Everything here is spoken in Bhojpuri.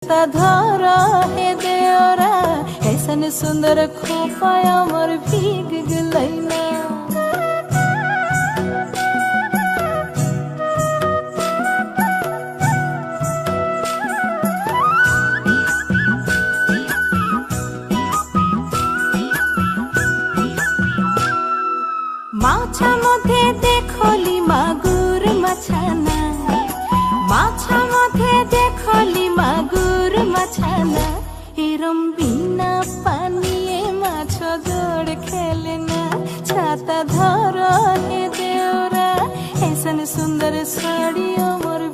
धर हे देवरा ऐसन सुंदर खोपाय अमर भीग गलैना। माछा मध्य देखली मागुर मछाना, माछा मध्य देखली मागुर मछाना, एरम बिना पानिए माछ जोड़ खेलना। छाता धर हे देवरा ऐसन सुंदर साड़ी अमर